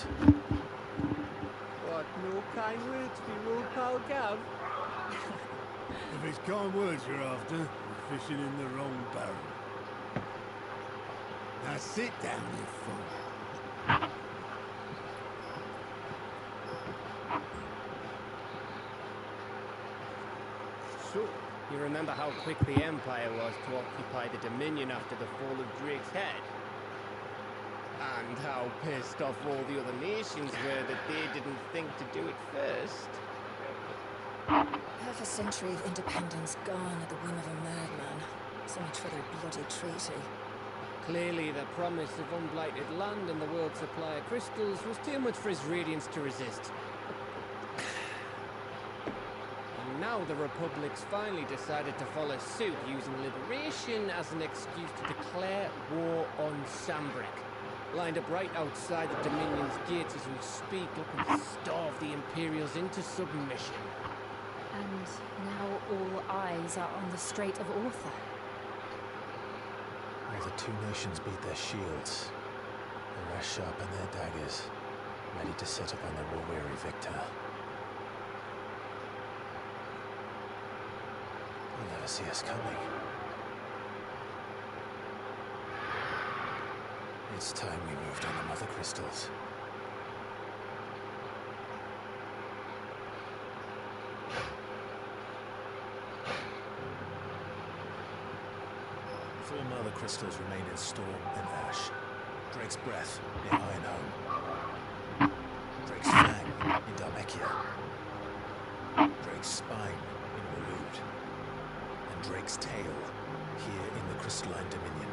crystals. What, no kind words for your old pal Gav? If it's kind words you're after, you're fishing in the wrong barrel. Now sit down, you fool. So, you remember how quick the Empire was to occupy the Dominion after the fall of Drake's head? And how pissed off all the other nations were that they didn't think to do it first? Half a century of independence gone at the whim of a madman. So much for their bloody treaty. Clearly, the promise of unblighted land and the world's supply of crystals was too much for his radiance to resist. And now the Republic's finally decided to follow suit, using liberation as an excuse to declare war on Sambrick. Lined up right outside the Dominion's gates as we speak, looking to starve the Imperials into submission. And now all eyes are on the Strait of Ortha. All the two nations beat their shields. The rest sharpen their daggers, ready to set upon the war-weary victor. You'll never see us coming. It's time we moved on the Mother Crystals. Four Mother Crystals remain in Storm and Ash. Drake's Breath in Ironhome. Drake's Fang in Dharmekia. Drake's Spine in Waloed. And Drake's Tail here in the Crystalline Dominion.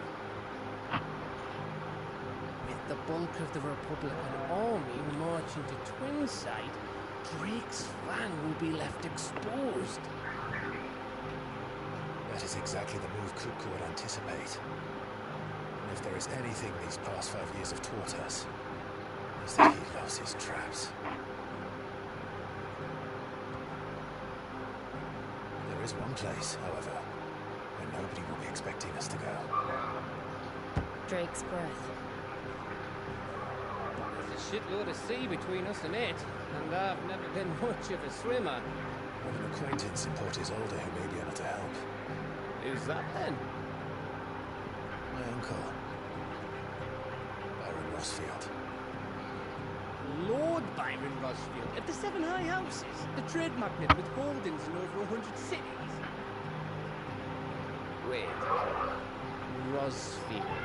With the bulk of the Republican army marching to Twinside, Drake's Fang will be left exposed. That is exactly the move Kupka would anticipate. And if there is anything these past 5 years have taught us, is that he loves his traps. There is one place, however, where nobody will be expecting us to go. Drake's Breath. There's a shitload of sea between us and it, and I've never been much of a swimmer. I have an acquaintance in Port Isolde who may be able to help. Who's that then? My uncle, Byron Rosfield. Lord Byron Rosfield of the Seven High Houses, the trade magnate with holdings in over 100 cities. Wait, Rosfield.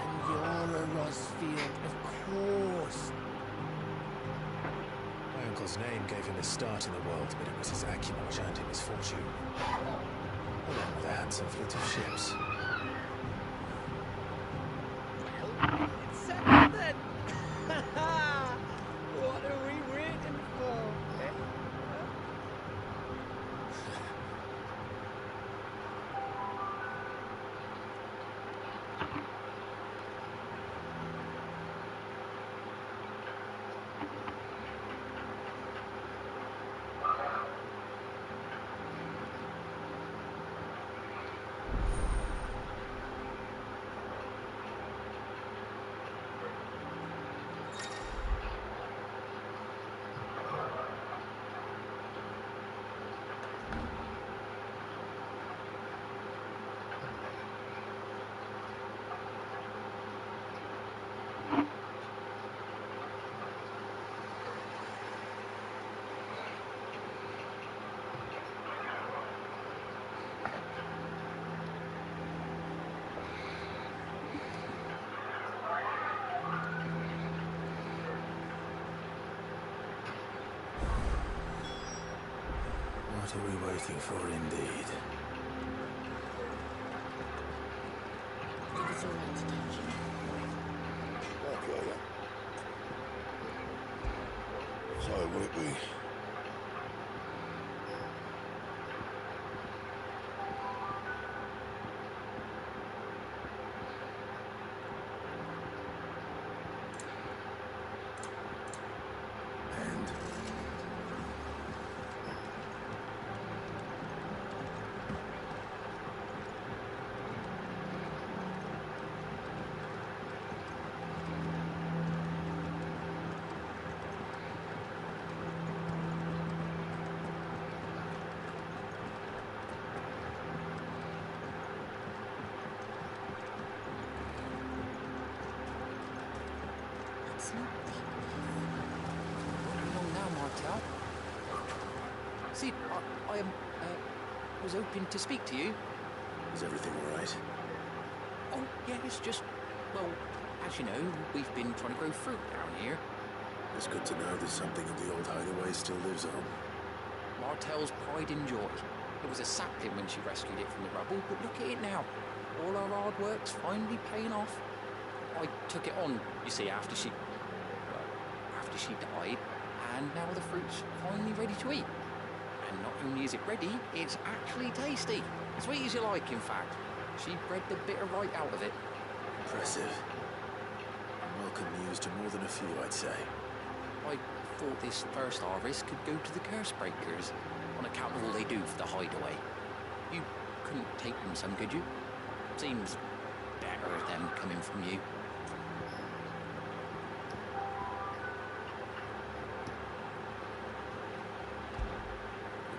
And you're a Rosfield, of course. My uncle's name gave him his start in the world, but it was his acumen which earned him his fortune. Along with a handsome fleet of ships. Well, it's settled then. What are we waiting for? Eh? What are we waiting for, indeed? Give us a right to touch you. Okay, then. So will it be? slowly. Hang on now, Martel. See, I was hoping to speak to you. Is everything all right? Oh, yeah, it's just, well, as you know, we've been trying to grow fruit down here. It's good to know there's something in the old hideaway still lives on. Martel's pride and joy. It was a sapling when she rescued it from the rubble, but look at it now. All our hard work's finally paying off. I took it on, you see, after she died, and now the fruit's finally ready to eat. And not only is it ready, it's actually tasty. Sweet as you like, in fact. She bred the bitter right out of it. Impressive. Welcome news to more than a few, I'd say. I thought this first harvest could go to the curse breakers, on account of all they do for the hideaway. You couldn't take them some, could you? Seems better them coming from you.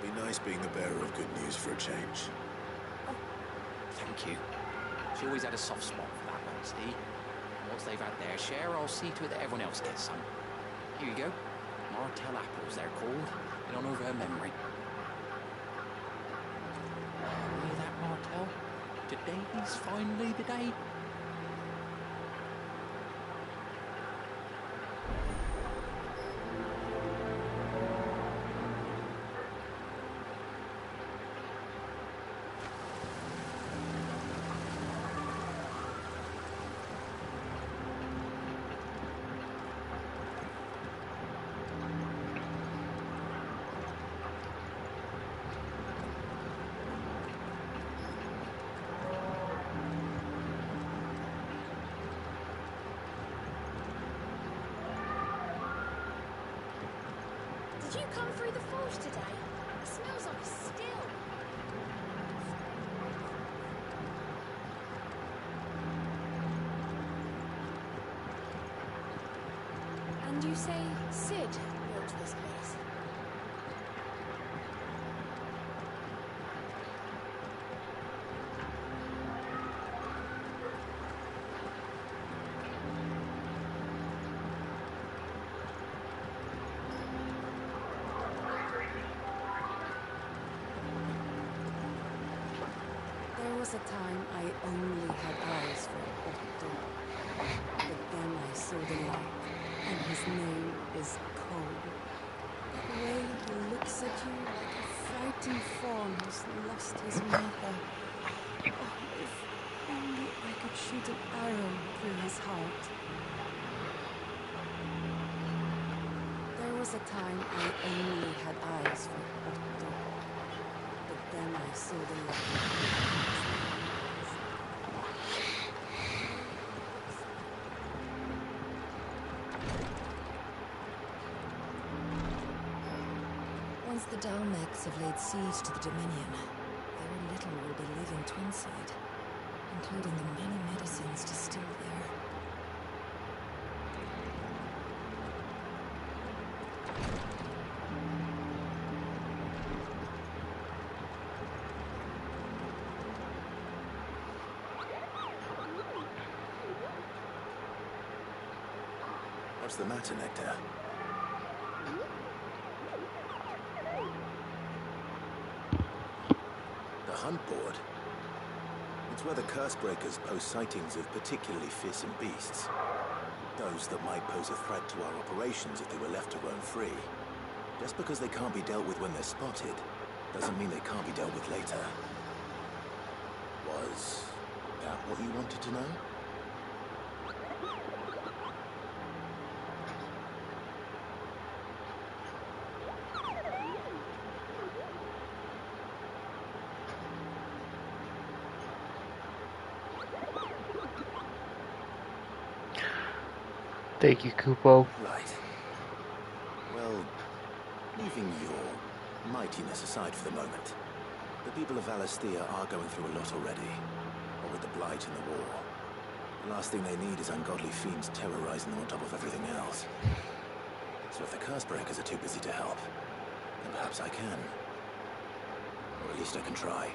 It'd be nice being the bearer of good news for a change. Thank you. She always had a soft spot for that one, see? And once they've had their share, I'll see to it that everyone else gets some. Here you go. Martel apples, they're called, in honour of her memory. Hear that, Martel? Today's finally the day. Did you come through the forge today? It smells like a still. And you say Sid built this place? There was a time I only had eyes for Otto. But then I saw the light, and his name is Cole. The way he looks at you like a frightened fawn who's lost his mother. Oh, if only I could shoot an arrow through his heart. There was a time I only had eyes for Otto. But then I saw the light. Once the Dalmecs have laid siege to the Dominion, very little will be living Twinside, including the many medicines distilled there. What's the matter, Nectar? The hunt board? It's where the Cursebreakers post sightings of particularly fearsome beasts. Those that might pose a threat to our operations if they were left to roam free. Just because they can't be dealt with when they're spotted, doesn't mean they can't be dealt with later. Was that what you wanted to know? Thank you, Kupo. Right. Well, leaving your mightiness aside for the moment, the people of Valisthea are going through a lot already. What with the Blight and the war. The last thing they need is ungodly fiends terrorizing them on top of everything else. So if the Cursebreakers are too busy to help, then perhaps I can. Or at least I can try.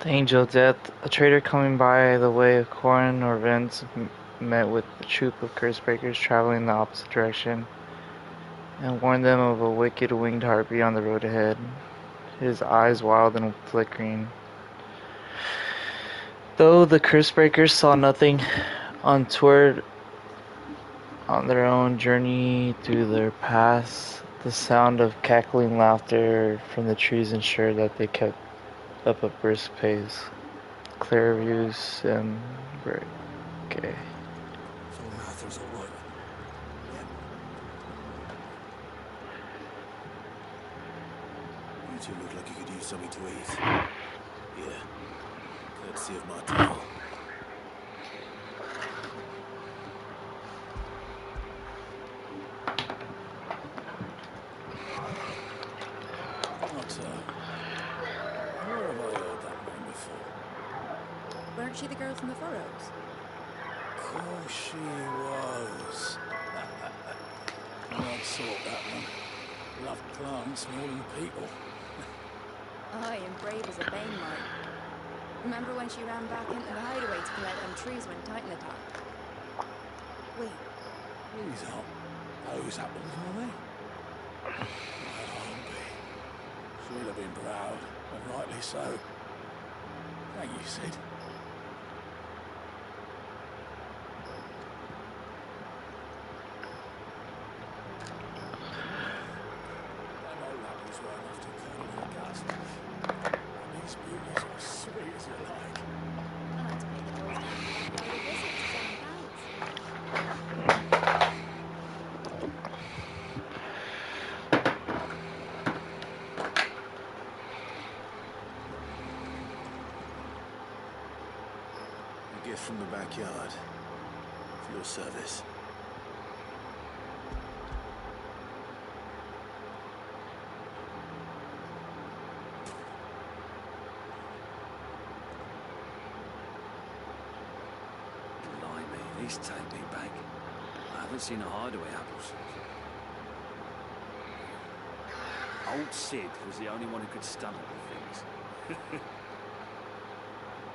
The Angel of Death. A trader coming by the way of Corrin or Vence met with a troop of Cursebreakers traveling in the opposite direction and warned them of a wicked winged harpy on the road ahead, his eyes wild and flickering. Though the Cursebreakers saw nothing untoward on their own journey through their paths, the sound of cackling laughter from the trees ensured that they kept up a brisk pace. Clear views and great. Okay. So Martha's all right. You two look like you could use something to eat. Yeah. Courtesy of Martel. Martel. Where have I heard that name before? Weren't she the girl from the Furrows? Course she was. I'd sort that one. Loved plants more than people. Aye, and brave as a bane might. Remember when she ran back into the hideaway to collect them trees when Titan attacked? Wait, These aren't those apples, are they? That aren't be. She'd have been proud, and rightly so. Thank you, Sid. Them old apples were enough to curdle your guts. And these beauties are as sweet as you like. I like to pay the girls down and pay a visit to Seven Clouds. A gift from the backyard. For your service. Blimey, these take me back. I haven't seen a hideaway apple since. Old Sid was the only one who could stomach the things.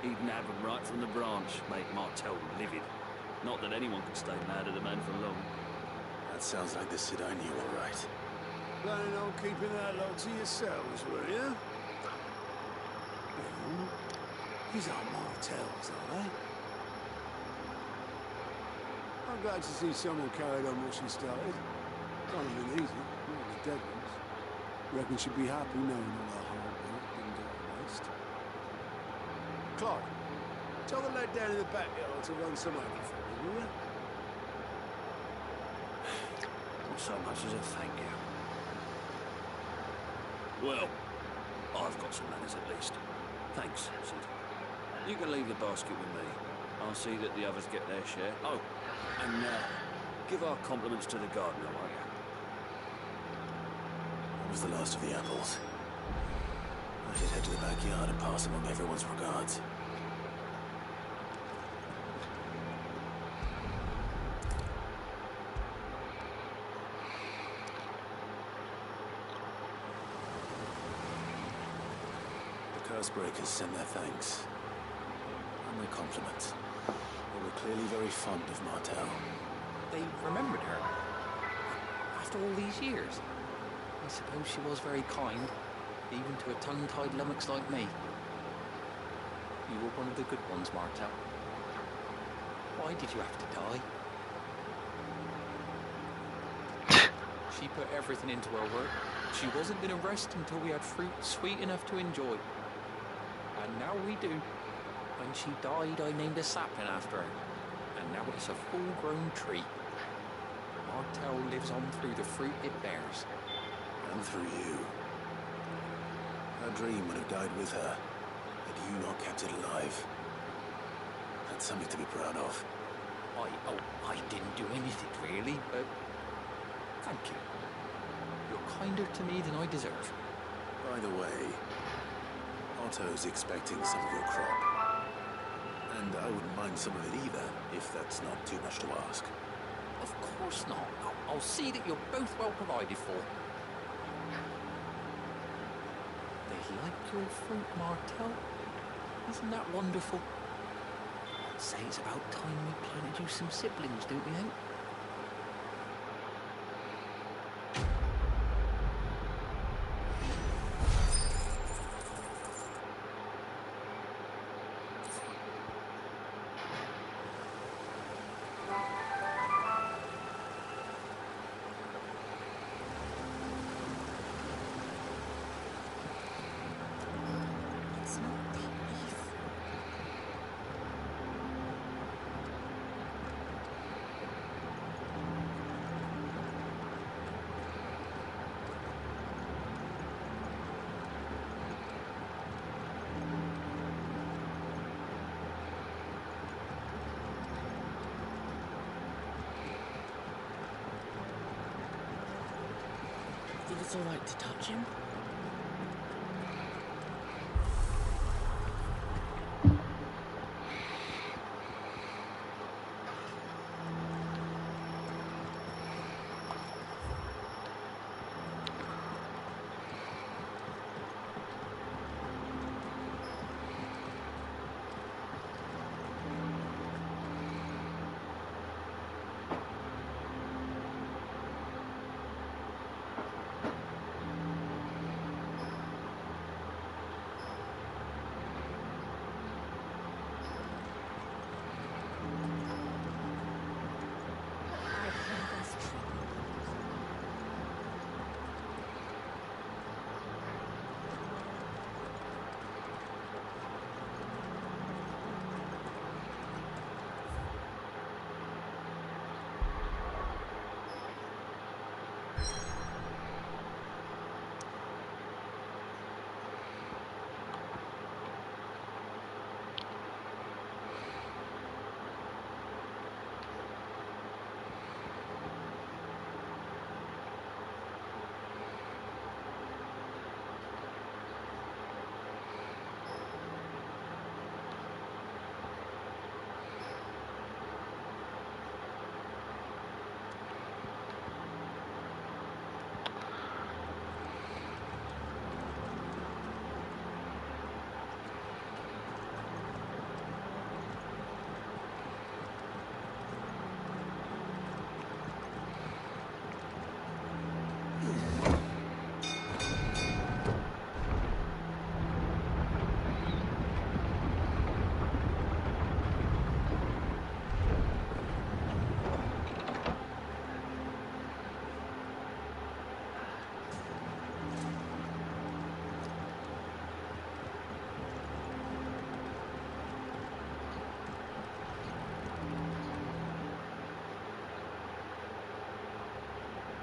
He'd nab them right from the branch, make Martel livid. Not that anyone could stay mad at the man for long. That sounds like the Sid I knew, all right. Planning on keeping that lot to yourselves, were you? Well, these aren't Martels, are they? I'm glad to see someone carried on what she started. Can't have been easy, not the dead ones. Reckon she'd be happy knowing all her hard work didn't go to waste. Clive, tell the lad down in the backyard to run some over for me, will you? Not so much as a thank you. Well, I've got some manners at least. Thanks, Sid. You can leave the basket with me. I'll see that the others get their share. Oh, and give our compliments to the gardener, won't you? That was the last of the apples. I should head to the backyard and pass them on everyone's regards. The Cursebreakers send their thanks. And their compliments. They were clearly very fond of Martel. They remembered her. After all these years. I suppose she was very kind, even to a tongue-tied lummox like me. You were one of the good ones, Martel. Why did you have to die? She put everything into her work. She wasn't going to rest until we had fruit sweet enough to enjoy. And now we do. When she died, I named a sapling after her. And now it's a full-grown tree. Martel lives on through the fruit it bears. And through you. Her dream would have died with her, had you not kept it alive. That's something to be proud of. I didn't do anything really, but thank you. You're kinder to me than I deserve. By the way, Otto's expecting some of your crop. And I wouldn't mind some of it either, if that's not too much to ask. Of course not. I'll see that you're both well provided for. They like your fruit, Martel. Isn't that wonderful? I'd say it's about time we planted you some siblings, don't you think? It's not the Eve. Think it's alright to touch him? I think that's true.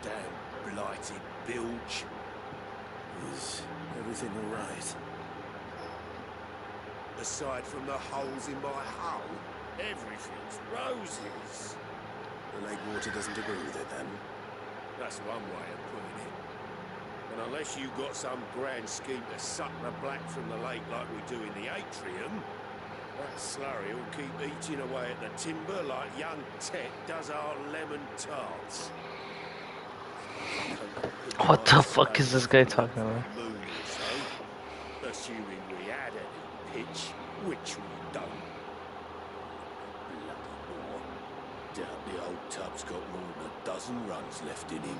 Damn blighted bilge. Is everything all right? Aside from the holes in my hull, everything's roses. The lake water doesn't agree with it, then? That's one way of putting it. And unless you've got some grand scheme to suck the black from the lake like we do in the atrium, that slurry will keep eating away at the timber like young Tet does our lemon tarts. What the fuck is this guy talking about? Moon or so, assuming we had any pitch, which we don't. Lucky more. Doubt the old tub's got more than a dozen runs left in him.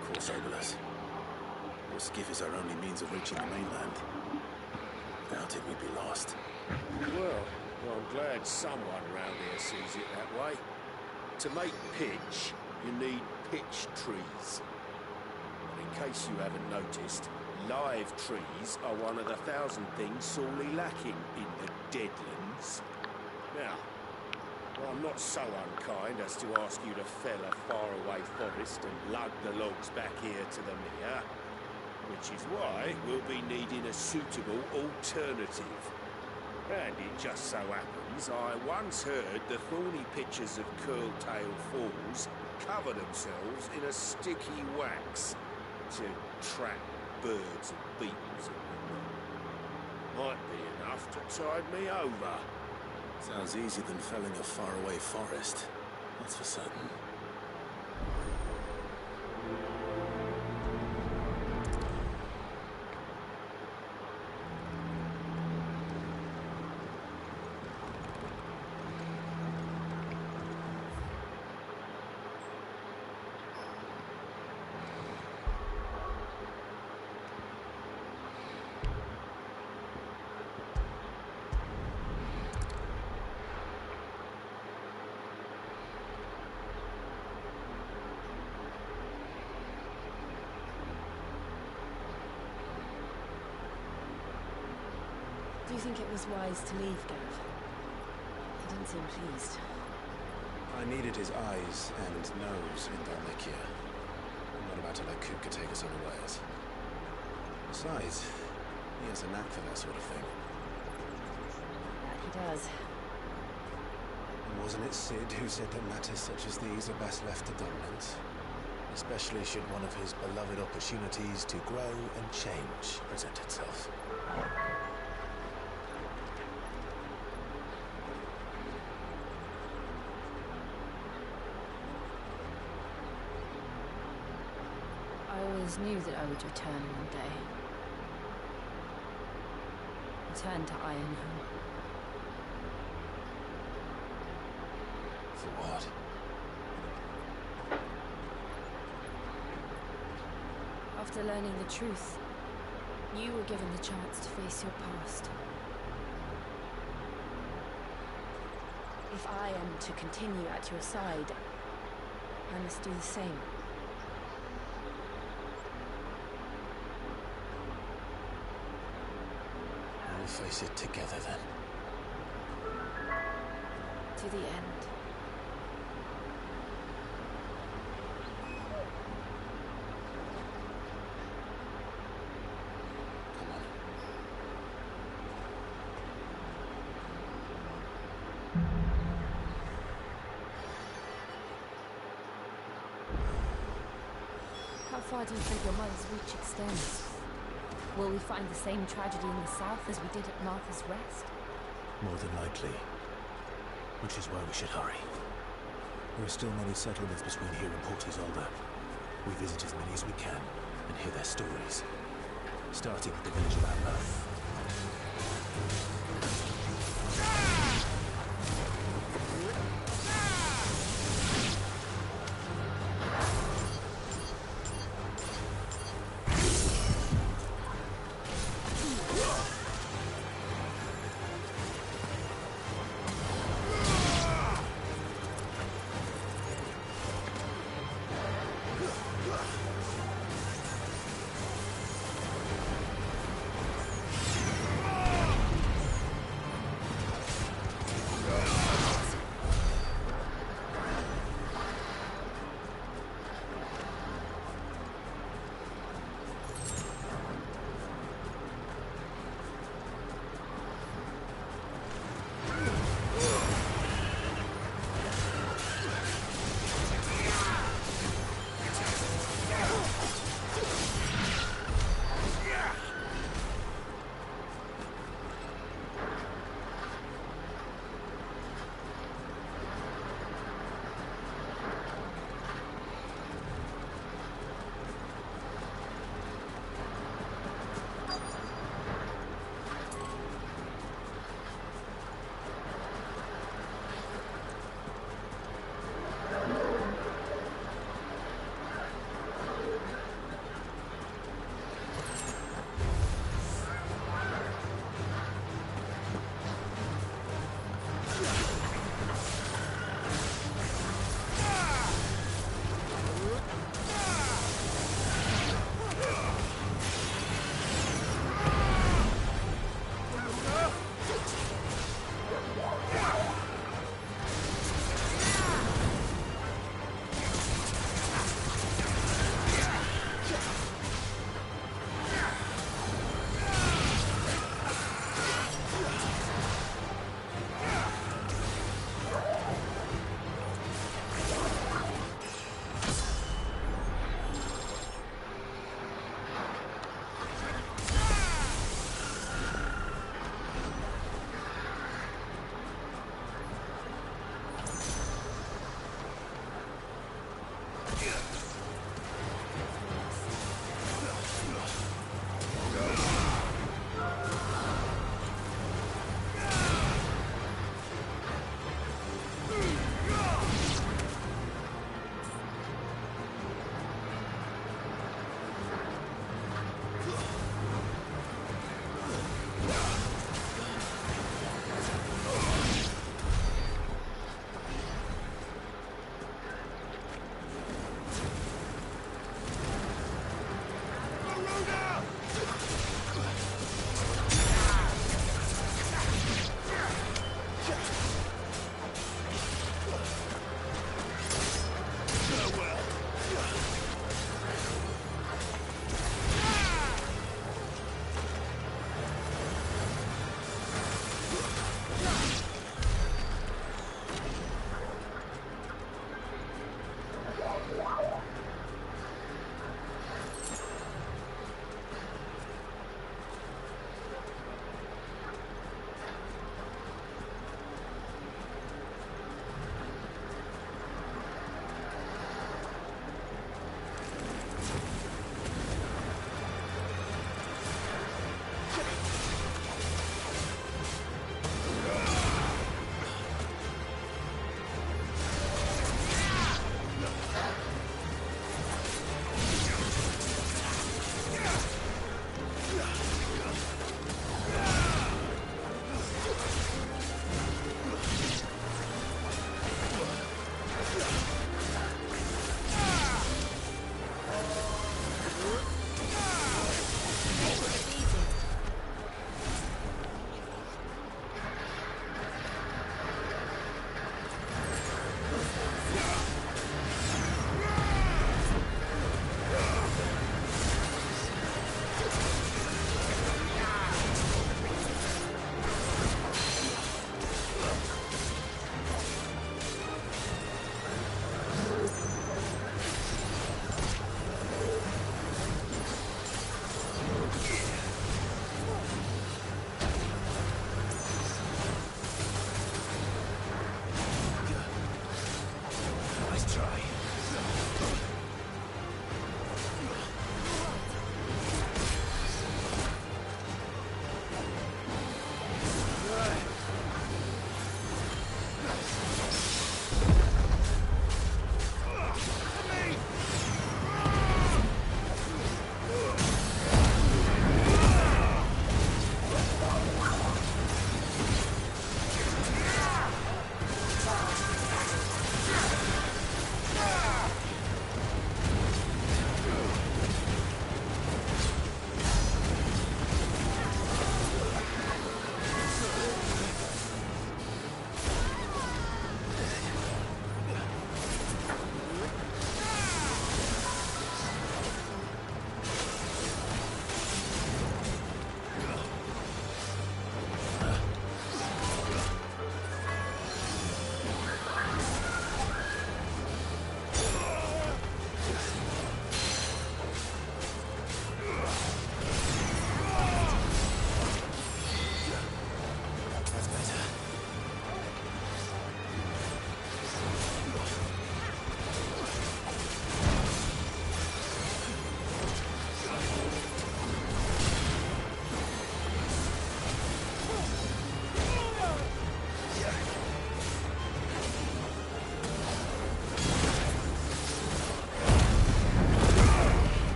Of course, Obolus. Your skiff is our only means of reaching the mainland. Without it, we'd be lost. Well, I'm glad someone round here sees it that way. To make pitch, you need pitch trees. And in case you haven't noticed, live trees are one of the 1,000 things sorely lacking in the Deadlands. Now, I'm not so unkind as to ask you to fell a faraway forest and lug the logs back here to the mere, which is why we'll be needing a suitable alternative. And it just so happens I once heard the thorny pitchers of Curltail Falls cover themselves in a sticky wax to trap birds and beetles and whatnot. Might be enough to tide me over. Sounds easier than felling a faraway forest, that's for certain. Do you think it was wise to leave, Gav? He didn't seem pleased. I needed his eyes and nose in Dhalmekia. I'm not about to let Kupka take us unawares. Besides, he has a knack for that sort of thing. That he does. And wasn't it Sid who said that matters such as these are best left to dominance? Especially should one of his beloved opportunities to grow and change present itself. I always knew that I would return one day. Return to Ironhome. For what? After learning the truth, you were given the chance to face your past. If I am to continue at your side, I must do the same. We'll face it together then. To the end. Come on. How far do you think your mother's reach extends? Will we find the same tragedy in the south as we did at Martha's Rest? More than likely. Which is why we should hurry. There are still many settlements between here and Port Isolde. We visit as many as we can and hear their stories. Starting with the village of Amber.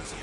easier.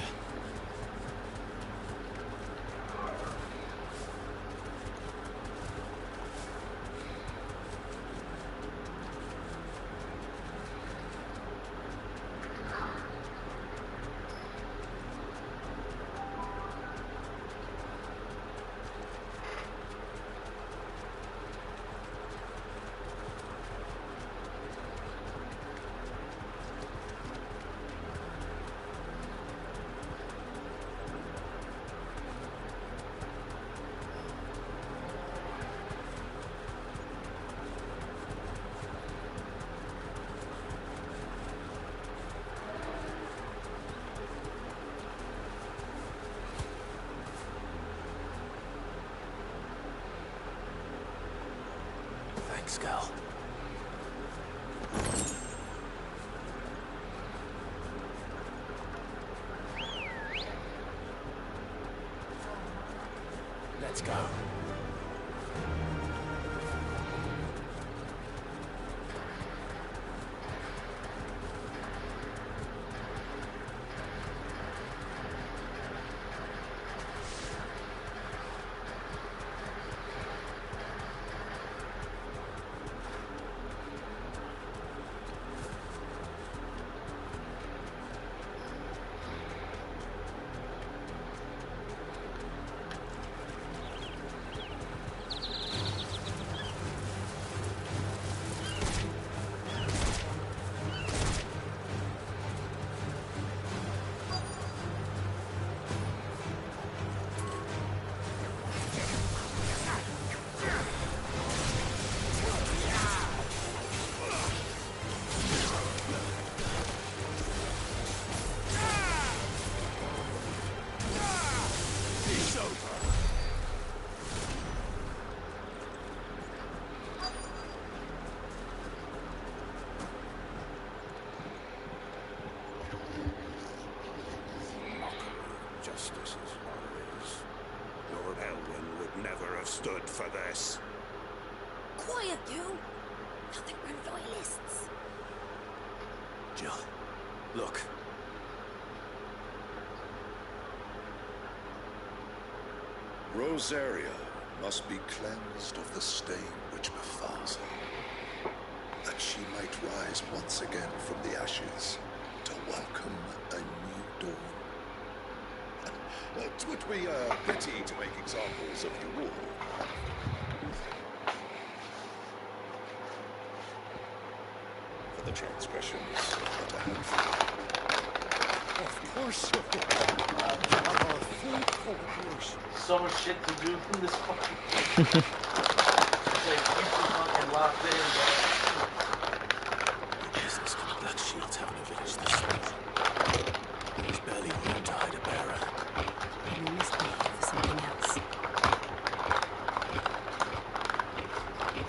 Thanks, girl. Let's go. Justice is what it is. Lord Elwyn would never have stood for this. Quiet, you! Nothing we're loyalists. Jill, look. Rosaria must be cleansed of the stain which befalls her, that she might rise once again from the ashes to welcome a new dawn. 'Twould be a pity to make examples of you all. For the transgressions that a handful. Of course you will. Our full cooperation. So much shit to do from this fucking. It's like people fucking locked in, The business for the Black Shields having a village this small. There's barely room to hide a bearer. We must be here for something else.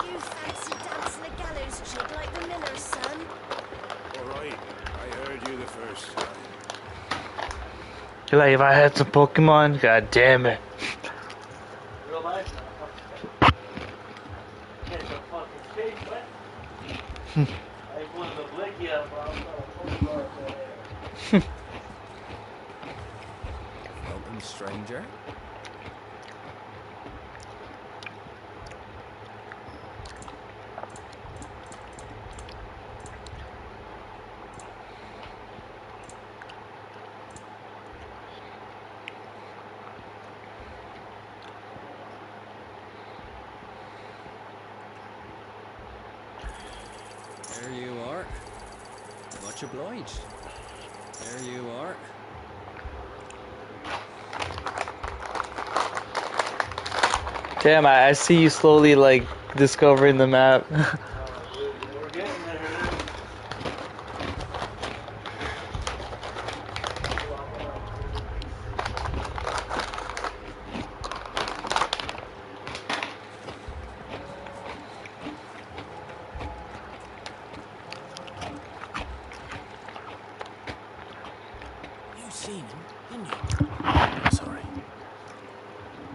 You fancy dancing a gallows jig like the miller's son? All right, I heard you the first time. Like if I had some Pokemon, god damn it. Real life? Get the fucking face, what? I put the blicky up, bro. I'm gonna Pokemon Welcome, stranger. There you are. Much obliged. There you are. Damn, I see you slowly like discovering the map. We're getting there. You seen him, didn't you? Sorry.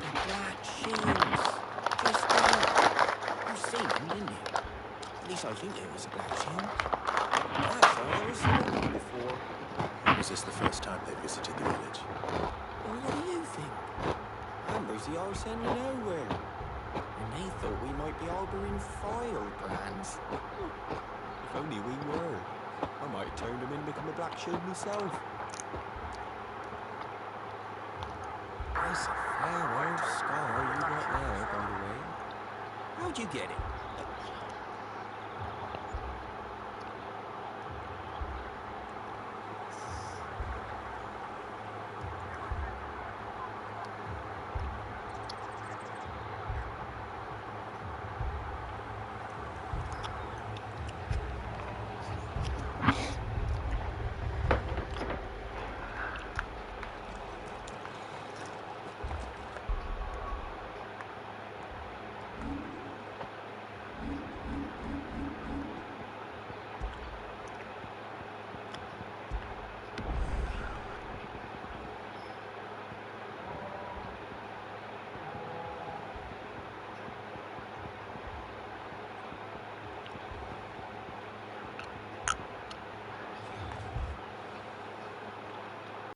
The Black Shields. Just there. You seen him, didn't you? At least I think it was a Black Shield. I saw there was one before. was this the first time they visited the village? Well, what do you think? Amber's the arse end of nowhere. And they thought we might be harbouring firebrands. If only we were. I might have turned them in and become a black shield myself. That's a fair old scar you got there, by the way. How'd you get it?